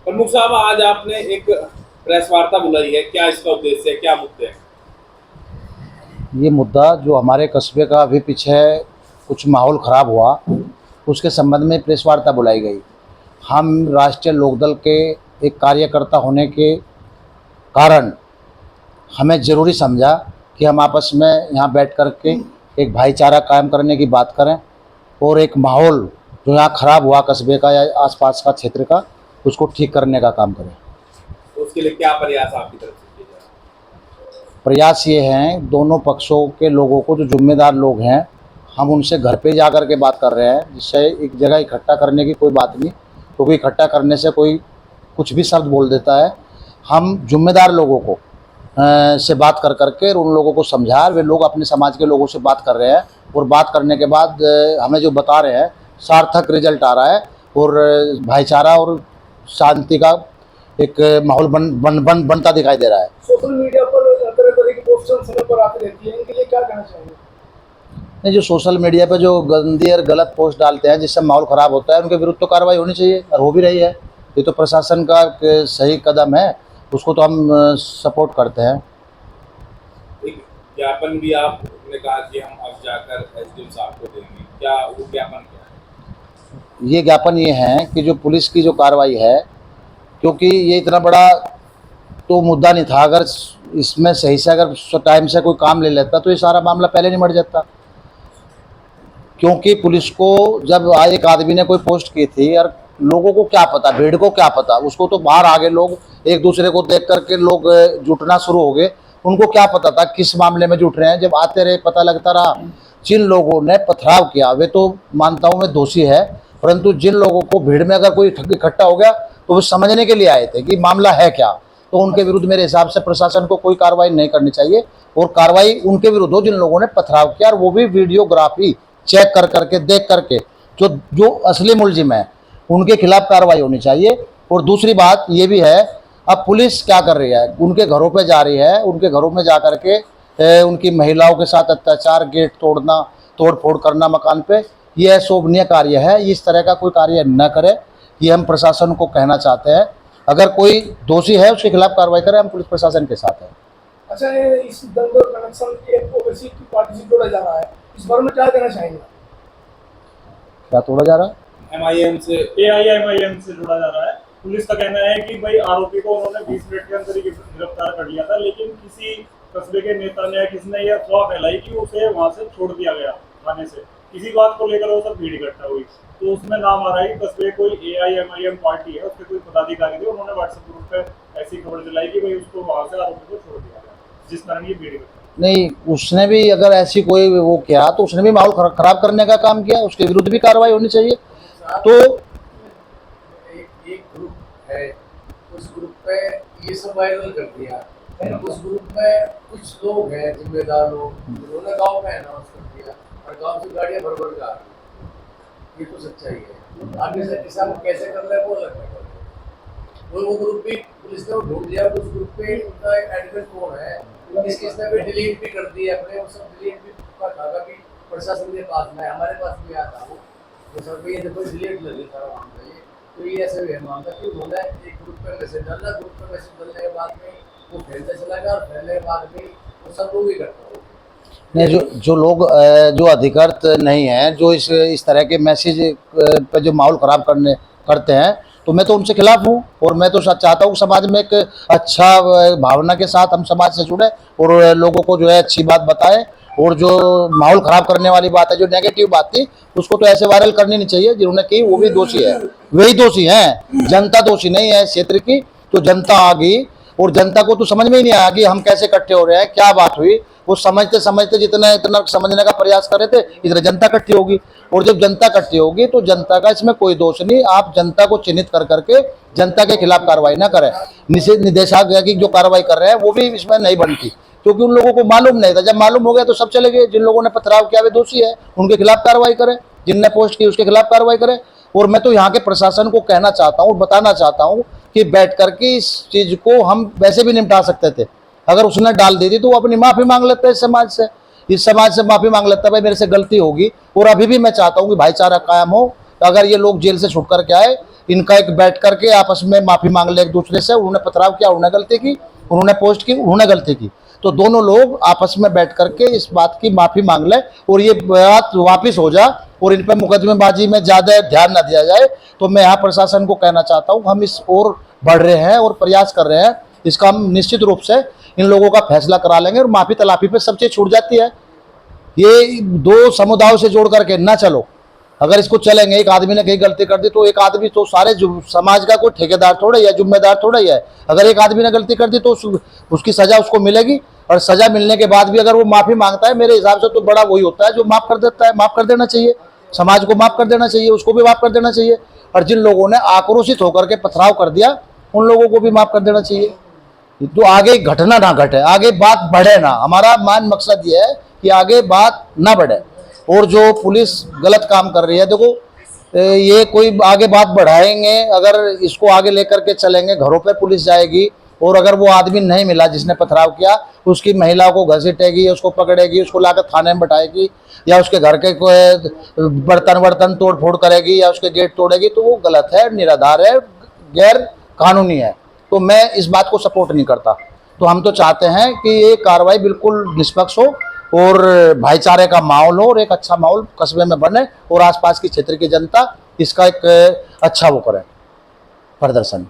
प्रमुख साहब, आज आपने एक प्रेस वार्ता बुलाई है, क्या इसका उद्देश्य है, क्या मुद्दे हैं? ये मुद्दा जो हमारे कस्बे का अभी पीछे कुछ माहौल ख़राब हुआ, उसके संबंध में प्रेस वार्ता बुलाई गई। हम राष्ट्रीय लोकदल के एक कार्यकर्ता होने के कारण हमें ज़रूरी समझा कि हम आपस में यहाँ बैठ कर के एक भाईचारा कायम करने की बात करें और एक माहौल जो यहाँ ख़राब हुआ कस्बे का या आसपास का क्षेत्र का, उसको ठीक करने का काम करें। तो उसके लिए क्या प्रयास आपकी तरफ से किए जा रहे हैं? प्रयास ये हैं, दोनों पक्षों के लोगों को, जो जिम्मेदार लोग हैं, हम उनसे घर पे जा कर के बात कर रहे हैं, जिससे एक जगह इकट्ठा करने की कोई बात नहीं, क्योंकि इकट्ठा करने से कोई कुछ भी शब्द बोल देता है। हम जिम्मेदार लोगों को से बात कर कर के उन लोगों को समझा, वे लोग अपने समाज के लोगों से बात कर रहे हैं और बात करने के बाद हमें जो बता रहे हैं सार्थक रिजल्ट आ रहा है और भाईचारा और शांति का एक माहौल बनता दिखाई दे रहा है। सोशल मीडिया पर तरह तरह की पोस्टर समय पर आती रहती है, इनके लिए क्या कहना चाहेंगे? नहीं, जो सोशल मीडिया पे जो गंदी और गलत पोस्ट डालते हैं जिससे माहौल ख़राब होता है, उनके विरुद्ध तो कार्रवाई होनी चाहिए और हो भी रही है। ये तो प्रशासन का एक सही कदम है, उसको तो हम सपोर्ट करते हैं। एक ज्ञापन भी आपने कहा कि हम अब जाकर एसडीएम साहब को देंगे, क्या वो ज्ञापन क्या है? ये ज्ञापन ये है कि जो पुलिस की जो कार्रवाई है, क्योंकि ये इतना बड़ा तो मुद्दा नहीं था, अगर इसमें सही से अगर टाइम से कोई काम ले लेता तो ये सारा मामला पहले नहीं मर जाता। क्योंकि पुलिस को जब एक आदमी ने कोई पोस्ट की थी, और लोगों को क्या पता, भीड़ को क्या पता, उसको तो बाहर आगे लोग एक दूसरे को देख करके लोग जुटना शुरू हो गए। उनको क्या पता था किस मामले में जुट रहे हैं। जब आते रहे पता लगता रहा। जिन लोगों ने पथराव किया वे तो मानता हूँ मैं दोषी है, परंतु जिन लोगों को भीड़ में अगर कोई इकट्ठा हो गया तो वो समझने के लिए आए थे कि मामला है क्या, तो उनके विरुद्ध मेरे हिसाब से प्रशासन को कोई कार्रवाई नहीं करनी चाहिए और कार्रवाई उनके विरुद्ध हो जिन लोगों ने पथराव किया, और वो भी वीडियोग्राफी चेक कर करके देख करके जो असली मुलजिम है उनके खिलाफ कार्रवाई होनी चाहिए। और दूसरी बात ये भी है, अब पुलिस क्या कर रही है, उनके घरों पे जा रही है, उनके घरों में जा करके उनकी महिलाओं के साथ अत्याचार, गेट तोड़ना, तोड़ फोड़ करना मकान पे, ये अशोभनीय कार्य है। इस तरह का कोई कार्य न करे, ये हम प्रशासन को कहना चाहते हैं। अगर कोई दोषी है उसके खिलाफ कार्रवाई करें, हम पुलिस प्रशासन के साथ हैं। अच्छा, ये इस दंगल कनेक्शन की एक ओवैसी की पार्टी से जोड़ा जा रहा है, इस बारे में क्या कहना चाहेंगे? क्या तोड़ा जा रहा है? एमआईएम से एआईएमआईएम से जुड़ा जा रहा है। पुलिस का कहना है कि भाई आरोपी को उन्होंने 20 मिनट के अंदर ही गिरफ्तार कर लिया था, लेकिन किसी कस्बे के नेता ने या किसने यह अफवाह फैलाई कि उसे वहां से छोड़ दिया गया थाने से। इसी बात को लेकर वो सब भीड़ इकट्ठा हुई, तो उसमें नाम आ रहा है कि कस्बे कोई एआईएमआईएम पार्टी है, उसके कोई पदाधिकारी थे, उन्होंने व्हाट्सएप ग्रुप पे ऐसी खबर दिलाई कि भाई उसको वहां से आरोपी को छोड़ दिया गया, जिस कारण ये भीड़ इकट्ठा। नहीं, उसने भी अगर ऐसी कोई वो किया तो उसने भी माहौल खराब करने का काम किया, उसके विरुद्ध भी कार्रवाई होनी चाहिए। तो एक ग्रुप है, उस ग्रुप पे ये सब वायरल कर दिया, उस ग्रुप में कुछ लोग हैं जिम्मेदार लोग, उन्होंने गांव में अनाउंस कर दिया और गांव से गाड़ियां भर भर के आ रही। ये तो सच्चाई है। आगे से किसान को कैसे कर रहा है वो अलग है। वो ग्रुप भी पुलिस ने ढूंढ लिया, उस ग्रुप पे उनका एडमिन कौन है, किसने भी डिलीट भी कर दिया अपने, वो सब डिलीट भी था कि प्रशासन के पास में, हमारे पास भी आया था वो सब भी, ये देखो डिलीट लगे सारा मामला। ये तो ये ऐसे भी है मामला कि उन्होंने एक ग्रुप पे मैसेज डाला, ग्रुप पे मैसेज डालने के बाद में वो फैलता चला गया और फैलने के बाद में वो सब लोग ही करता हो। नहीं, जो लोग जो अधिकृत नहीं हैं, जो इस तरह के मैसेज पर जो माहौल ख़राब करते हैं, तो मैं तो उनसे खिलाफ हूँ। और मैं तो चाहता हूँ समाज में एक अच्छा भावना के साथ हम समाज से जुड़े और लोगों को जो है अच्छी बात बताएं, और जो माहौल ख़राब करने वाली बात है, जो नेगेटिव बात थी, उसको तो ऐसे वायरल करनी नहीं चाहिए। जिन्होंने की वो भी दोषी है, वही दोषी हैं, जनता दोषी नहीं है क्षेत्र की। तो जनता आ गई और जनता को तो समझ में ही नहीं आया कि हम कैसे इकट्ठे हो रहे हैं, क्या बात हुई। वो समझते समझते जितना इतना समझने का प्रयास कर रहे थे, इधर जनता इकट्ठी होगी। और जब जनता इकट्ठी होगी तो जनता का इसमें कोई दोष नहीं। आप जनता को चिन्हित कर करके जनता के खिलाफ कार्रवाई ना करें। निदेशक की जो कार्रवाई कर रहे हैं वो भी इसमें नहीं बनती, क्योंकि उन लोगों को मालूम नहीं था। जब मालूम हो गया तो सब चले गए। जिन लोगों ने पथराव किया वे दोषी है, उनके खिलाफ कार्रवाई करें, जिनने पोस्ट की उसके खिलाफ कार्रवाई करें। और मैं तो यहाँ के प्रशासन को कहना चाहता हूँ, बताना चाहता हूँ कि बैठ करके इस चीज़ को हम वैसे भी निपटा सकते थे। अगर उसने डाल दी थी तो वो अपनी माफ़ी मांग लेता है इस समाज से माफ़ी मांग लेता है, भाई मेरे से गलती होगी। और अभी भी मैं चाहता हूँ कि भाईचारा कायम हो। अगर ये लोग जेल से छूट करके आए इनका एक बैठ करके आपस में माफ़ी मांग ले एक दूसरे से। उन्होंने पथराव किया, उन्होंने गलती की, उन्होंने पोस्ट की, उन्होंने गलती की, तो दोनों लोग आपस में बैठ करके इस बात की माफ़ी मांग ले और ये बात वापस हो जा और इन पर मुकदमेबाजी में ज़्यादा ध्यान ना दिया जाए। तो मैं यहाँ प्रशासन को कहना चाहता हूँ, हम इस ओर बढ़ रहे हैं और प्रयास कर रहे हैं, इसका हम निश्चित रूप से इन लोगों का फैसला करा लेंगे और माफ़ी तलाफी पे सब चीज़ छूट जाती है। ये दो समुदायों से जोड़ करके ना चलो। अगर इसको चलेंगे, एक आदमी ने कहीं गलती कर दी तो एक आदमी तो सारे समाज का कोई ठेकेदार थोड़ा ही है, जिम्मेदार थोड़ा ही है। अगर एक आदमी ने गलती कर दी तो उसकी सज़ा उसको मिलेगी, और सज़ा मिलने के बाद भी अगर वो माफ़ी मांगता है, मेरे हिसाब से तो बड़ा वही होता है जो माफ़ कर देता है। माफ़ कर देना चाहिए, समाज को माफ़ कर देना चाहिए, उसको भी माफ़ कर देना चाहिए। और जिन लोगों ने आक्रोशित होकर के पथराव कर दिया, उन लोगों को भी माफ़ कर देना चाहिए। तो आगे घटना ना घटे, आगे बात बढ़े ना। हमारा मान मकसद ये है कि आगे बात ना बढ़े। और जो पुलिस गलत काम कर रही है, देखो ये कोई आगे बात बढ़ाएंगे, अगर इसको आगे लेकर के चलेंगे, घरों पे पुलिस जाएगी और अगर वो आदमी नहीं मिला जिसने पथराव किया, उसकी महिला को घसीटेगी, उसको पकड़ेगी, उसको लाकर थाने में बैठाएगी, या उसके घर के बर्तन तोड़ फोड़ करेगी, या उसके गेट तोड़ेगी, तो वो गलत है, निराधार है, गैर कानूनी है। तो मैं इस बात को सपोर्ट नहीं करता। तो हम तो चाहते हैं कि ये कार्रवाई बिल्कुल निष्पक्ष हो और भाईचारे का माहौल हो और एक अच्छा माहौल कस्बे में बने और आसपास की क्षेत्र की जनता इसका एक अच्छा वो करे प्रदर्शन।